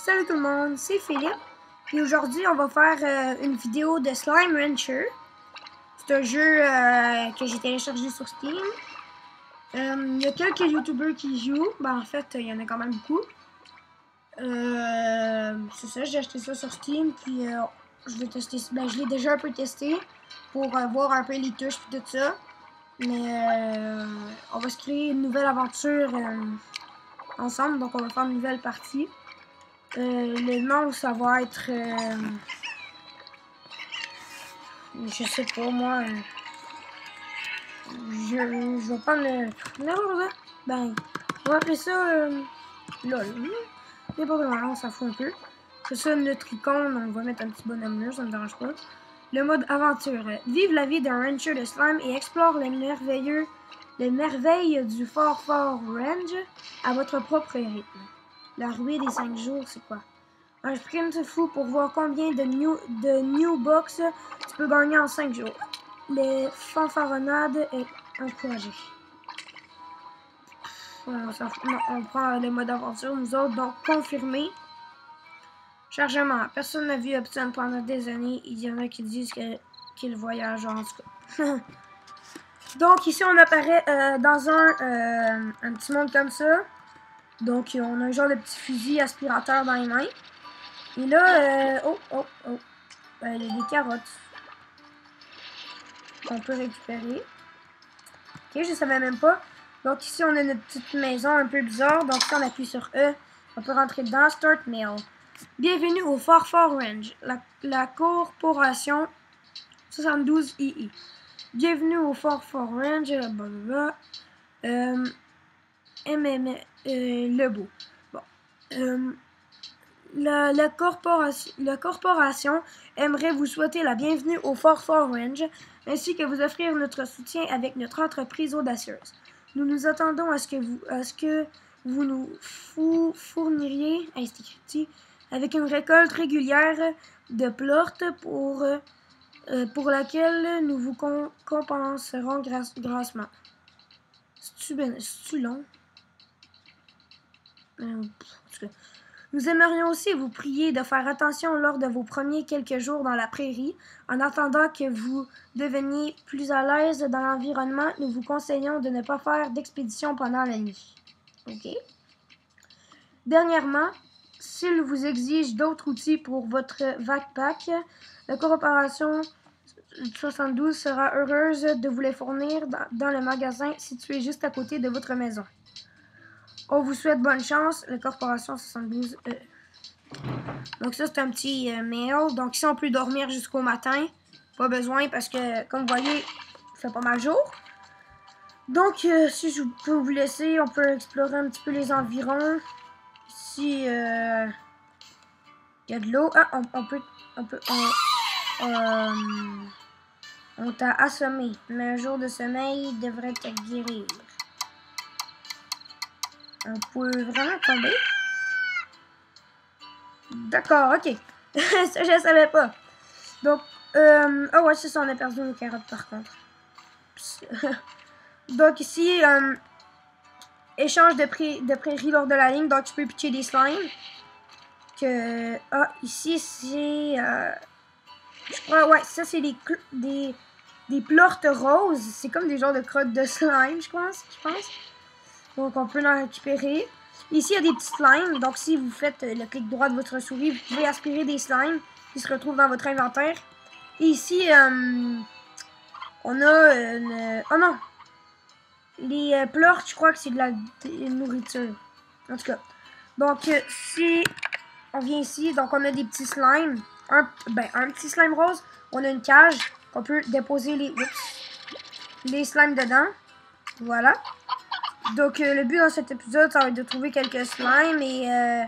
Salut tout le monde, c'est Philippe. Et aujourd'hui, on va faire une vidéo de Slime Rancher. C'est un jeu que j'ai téléchargé sur Steam. Il y a quelques YouTubers qui jouent. Ben, en fait, il y en a quand même beaucoup. C'est ça, j'ai acheté ça sur Steam. Puis je vais tester. Ben, je l'ai déjà un peu testé pour voir un peu les touches et tout ça. Mais on va se créer une nouvelle aventure ensemble. Donc, on va faire une nouvelle partie. Le nom, ça va être... je sais pas, moi... je vais prendre le... Ben, on va appeler ça... LOL. N'importe comment, on s'en fout un peu. C'est ça, notre icône, on va mettre un petit bonhomme là, ça me dérange pas. Le mode aventure. Vive la vie d'un rancher de slime et explore les merveilles du Fort Range à votre propre rythme. La ruée des 5 jours, c'est quoi? Un sprint fou pour voir combien de new box tu peux gagner en 5 jours. Les fanfaronnades est encouragées. On prend le mode aventure, nous autres, donc confirmé. Chargement. Personne n'a vu Upton pendant des années. Il y en a qui disent qu'il voyage en tout cas. Donc ici on apparaît dans un petit monde comme ça. Donc on a un genre de petit fusil aspirateur dans les mains. Et là, il y a des carottes qu'on peut récupérer. Ok, je savais même pas. Donc ici, on a notre petite maison un peu bizarre. Donc si on appuie sur E, on peut rentrer dedans. Start Mail. Bienvenue au Fort Range, la corporation 72II. Bienvenue au Fort Range, blablabla. Le beau. Bon. La corporation aimerait vous souhaiter la bienvenue au Fort Range, ainsi que vous offrir notre soutien avec notre entreprise audacieuse. Nous nous attendons à ce que vous nous fourniriez avec une récolte régulière de plortes pour laquelle nous vous compenserons grassement. C'est-tu long? En tout cas. Nous aimerions aussi vous prier de faire attention lors de vos premiers quelques jours dans la prairie. En attendant que vous deveniez plus à l'aise dans l'environnement, nous vous conseillons de ne pas faire d'expédition pendant la nuit. OK? Dernièrement, s'il vous exige d'autres outils pour votre backpack, la corporation 72 sera heureuse de vous les fournir dans le magasin situé juste à côté de votre maison. On vous souhaite bonne chance, la corporation 72. Donc ça, c'est un petit mail. Donc ici, on peut dormir jusqu'au matin. Pas besoin parce que, comme vous voyez, il fait pas mal jour. Donc, si je peux vous laisser, on peut explorer un petit peu les environs. Ici, il y a de l'eau. Ah, on t'a assommé, mais un jour de sommeil devrait te guérir. On peut vraiment tomber? D'accord, ok. Ça, je savais pas. Donc, oh ouais, c'est ça, on a perdu nos carottes par contre. Donc ici, échange de prairies lors de la ligne. Donc, tu peux pitcher des slimes. Ici, c'est... je crois, ouais, ça, c'est des plortes roses. C'est comme des genres de crottes de slime, je pense. Donc, on peut en récupérer. Ici, il y a des petits slimes. Donc, si vous faites le clic droit de votre souris, vous pouvez aspirer des slimes qui se retrouvent dans votre inventaire. Et ici, on a une... Oh non! Les plortes, je crois que c'est de la nourriture. En tout cas. Donc, si on vient ici, donc on a des petits slimes. Un petit slime rose. On a une cage qu'on peut déposer les slimes dedans. Voilà. Donc, le but dans cet épisode, ça va être de trouver quelques slimes et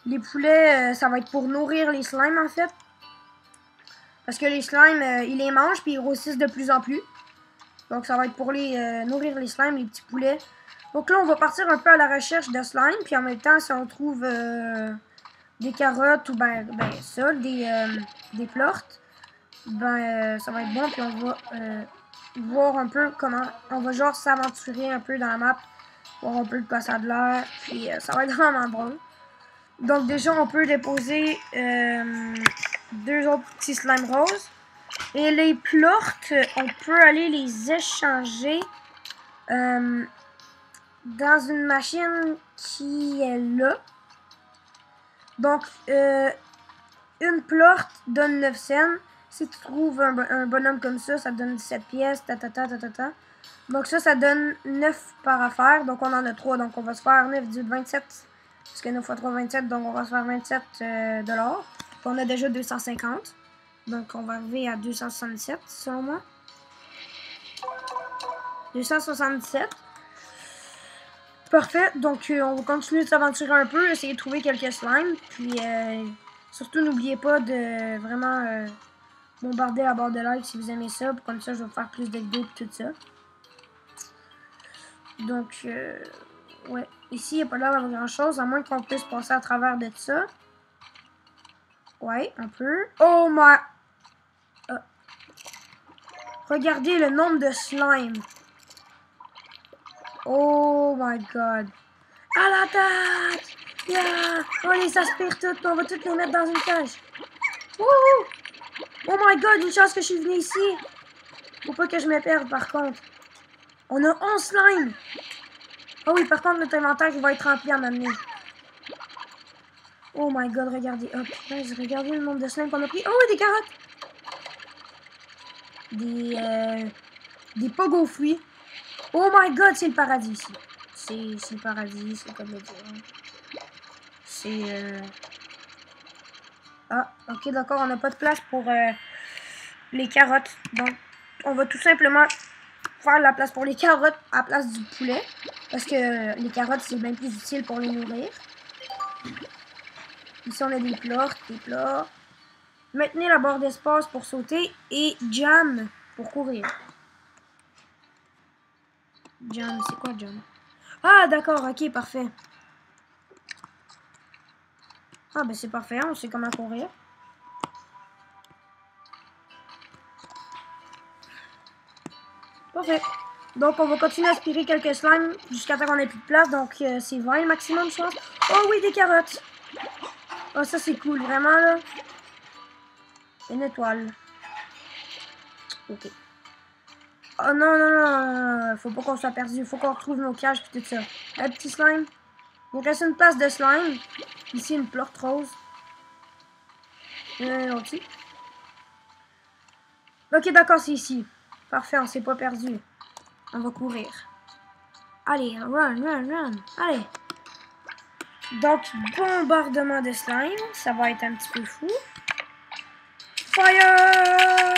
les poulets, ça va être pour nourrir les slimes en fait. Parce que les slimes, ils les mangent puis ils grossissent de plus en plus. Donc, ça va être pour nourrir les slimes, les petits poulets. Donc là, on va partir un peu à la recherche de slime. Puis en même temps, si on trouve des carottes ou des plortes, ça va être bon. Puis on va... voir un peu comment on va genre s'aventurer un peu dans la map, voir un peu de quoi ça a de l'air, puis ça va être vraiment drôle. Donc déjà, on peut déposer 2 autres petits slimes roses. Et les plortes, on peut aller les échanger dans une machine qui est là. Donc, une plorte donne 9 cents. Si tu trouves un bonhomme comme ça, ça donne 17 pièces. Donc ça donne 9 par affaire. Donc on en a 3. Donc on va se faire 9, 18, 27. Parce que 9 x 3, 27. Donc on va se faire 27 $. On a déjà 250. Donc on va arriver à 267 selon moi. 267. Parfait. Donc on va continuer de s'aventurer un peu. Essayer de trouver quelques slimes. Puis surtout n'oubliez pas de vraiment bombarder la barre de like si vous aimez ça. Comme ça je vais faire plus de vidéos et tout ça. Donc ouais. Ici il n'y a pas l'air d'avoir grand chose. À moins qu'on puisse passer à travers de ça. Ouais, un peu. Oh my... Regardez le nombre de slime. Oh my god. À l'attaque! Yeah! On les aspire toutes, on va toutes les mettre dans une cage. Wouhou! Oh my god, une chance que je suis venu ici. Faut pas que je me perde par contre. On a 11 slimes. Oh oui, par contre, notre inventaire il va être rempli à m'amener. Oh my god, regardez. Oh putain, regardez le nombre de slimes qu'on a pris. Oh oui, des carottes. Des pogo fruits. Oh my god, c'est le paradis ici. C'est le paradis, c'est comme le dire. C'est Ah, ok, d'accord, on n'a pas de place pour les carottes. Donc, on va tout simplement faire la place pour les carottes à la place du poulet. Parce que les carottes, c'est bien plus utile pour les nourrir. Ici, on a des plortes, des plats. Maintenez la barre d'espace pour sauter et jam pour courir. Jam, c'est quoi jam? Ah, d'accord, ok, parfait. Ah, ben c'est parfait, on sait comment courir. Parfait. Donc, on va continuer à aspirer quelques slimes jusqu'à temps qu'on ait plus de place. Donc, c'est 20 le maximum, je pense. Oh oui, des carottes. Oh, ça, c'est cool, vraiment, là. Une étoile. Ok. Oh non, non, non. Faut pas qu'on soit perdu. Faut qu'on retrouve nos cages et tout ça. Un petit slime. Il reste une place de slime. Ici, une plorte rose. Aussi. Ok, d'accord, c'est ici. Parfait, on s'est pas perdu. On va courir. Allez, run, run, run. Allez. Donc, bombardement de slime. Ça va être un petit peu fou. Fire!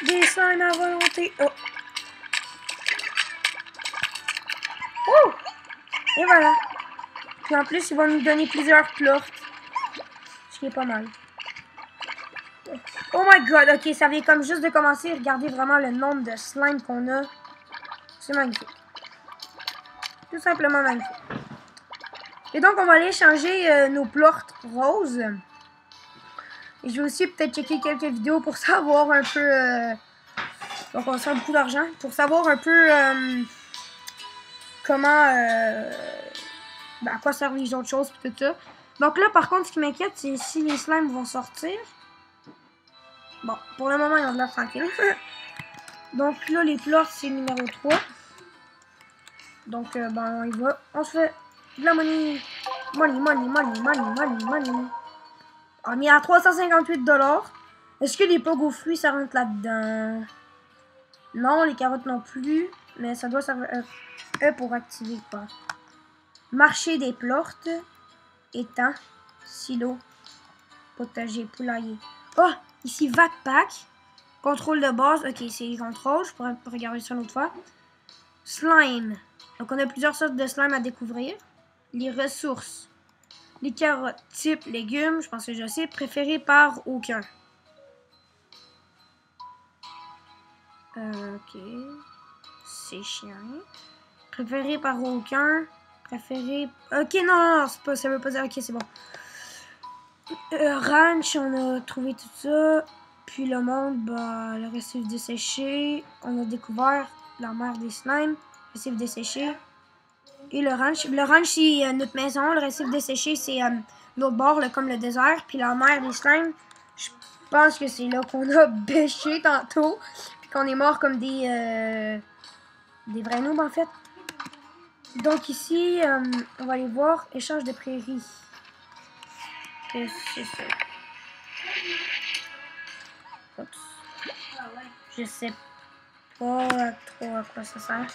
Des slimes à volonté. Oh. Oh! Et voilà. Puis en plus, ils vont nous donner plusieurs plortes. Ce qui est pas mal. Oh my god, ok, ça vient comme juste de commencer. Regardez vraiment le nombre de slime qu'on a. C'est magnifique. Tout simplement magnifique. Et donc, on va aller changer nos plortes roses. Et je vais aussi peut-être checker quelques vidéos pour savoir un peu... donc, on va se faire beaucoup d'argent. Pour savoir un peu comment... à quoi servent les autres choses et tout ça. Donc là, par contre, ce qui m'inquiète, c'est si les slimes vont sortir. Bon, pour le moment, ils ont de l'air tranquille. Donc là, les plortes, c'est numéro 3. Donc, ben, on y va. On se fait de la money. Money, money, money, money, money, money. On est à 358 $. Est-ce que les pogo fruits, ça rentre là-dedans? Non, les carottes non plus. Mais ça doit servir pour activer quoi? Marché des plortes. Étang. Silo. Potager. Poulailler. Oh! Ici, backpack. Contrôle de base. Ok, c'est les contrôles. Je pourrais regarder ça une autre fois. Slime. Donc, on a plusieurs sortes de slime à découvrir. Les ressources. Les carottes. Type légumes. Je pense que je sais. Préféré par aucun. Ok. C'est chiant. Préféré par aucun. Préféré... Ok, non, c'est pas, ça veut pas dire... Ok, c'est bon. Ranch, on a trouvé tout ça. Puis le monde, bah, le récif desséché. On a découvert la mer des slimes. Récif desséché. Et le ranch. Le ranch, c'est notre maison. Le récif desséché, c'est l'autre bord, là, comme le désert. Puis la mer des slimes, je pense que c'est là qu'on a bêché tantôt. Puis qu'on est mort comme des vrais noobs, en fait. Donc ici, on va aller voir échange de prairies. C'est ça. Oups. Je sais pas trop à quoi ça sert.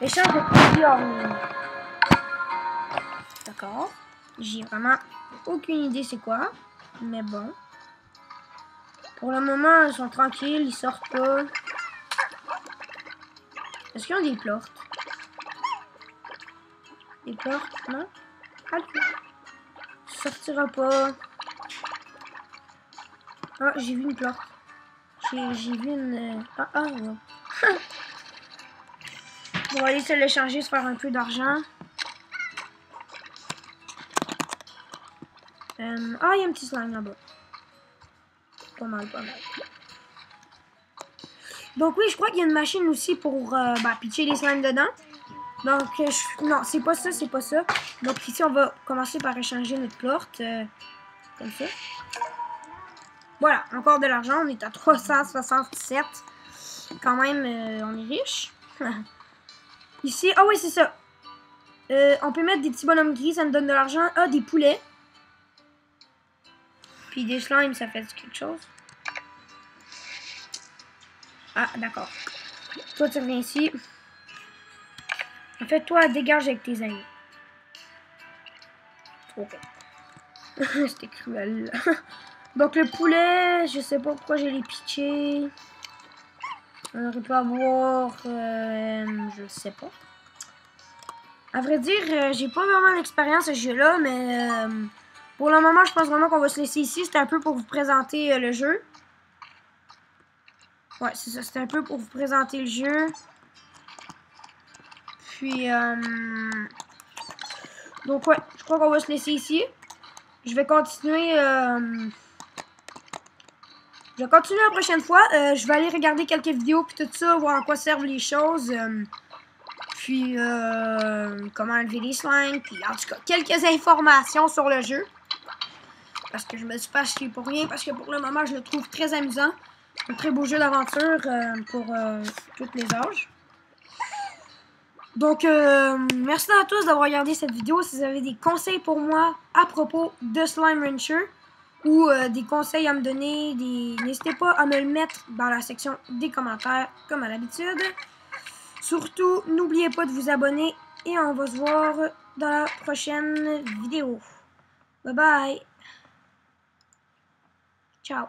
Échange de prairies hors ligne. D'accord. J'ai vraiment aucune idée c'est quoi. Mais bon. Pour le moment, ils sont tranquilles, ils sortent pas. Est-ce qu'ils ont des portes? Des portes? Non? Allez. Sortira pas. Ah, j'ai vu une porte. J'ai vu une... ouais. On va aller se l'échanger, se faire un peu d'argent. Il y a un petit slime là-bas. Pas mal, pas mal. Donc oui, je crois qu'il y a une machine aussi pour pitcher les slimes dedans. Donc, non, c'est pas ça, c'est pas ça. Donc ici, on va commencer par échanger notre porte. Comme ça. Voilà, encore de l'argent. On est à 367. Quand même, on est riche. Ici, ah oui, c'est ça. On peut mettre des petits bonhommes gris, ça nous donne de l'argent. Ah, des poulets. Puis des slimes, ça fait quelque chose. Ah, d'accord. Toi, tu reviens ici. En fait, toi, dégage avec tes amis. Ok. C'était cruel. Donc, le poulet, je sais pas pourquoi j'ai les pitchés. On aurait pu avoir... je sais pas. À vrai dire, j'ai pas vraiment d'expérience à ce jeu-là, mais... pour le moment, je pense vraiment qu'on va se laisser ici. C'était un peu pour vous présenter le jeu. Ouais, c'est ça. C'était un peu pour vous présenter le jeu. Puis, donc, ouais, je crois qu'on va se laisser ici. Je vais continuer... Je vais continuer la prochaine fois. Je vais aller regarder quelques vidéos puis tout ça, voir à quoi servent les choses. Puis, comment enlever les slimes. Puis, en tout cas, quelques informations sur le jeu. Parce que je me suis pas acheté pour rien. Parce que pour le moment, je le trouve très amusant. Un très beau jeu d'aventure pour tous les âges. Donc, merci à tous d'avoir regardé cette vidéo. Si vous avez des conseils pour moi à propos de Slime Rancher ou des conseils à me donner, n'hésitez pas à me le mettre dans la section des commentaires, comme à l'habitude. Surtout, n'oubliez pas de vous abonner et on va se voir dans la prochaine vidéo. Bye bye! Ciao!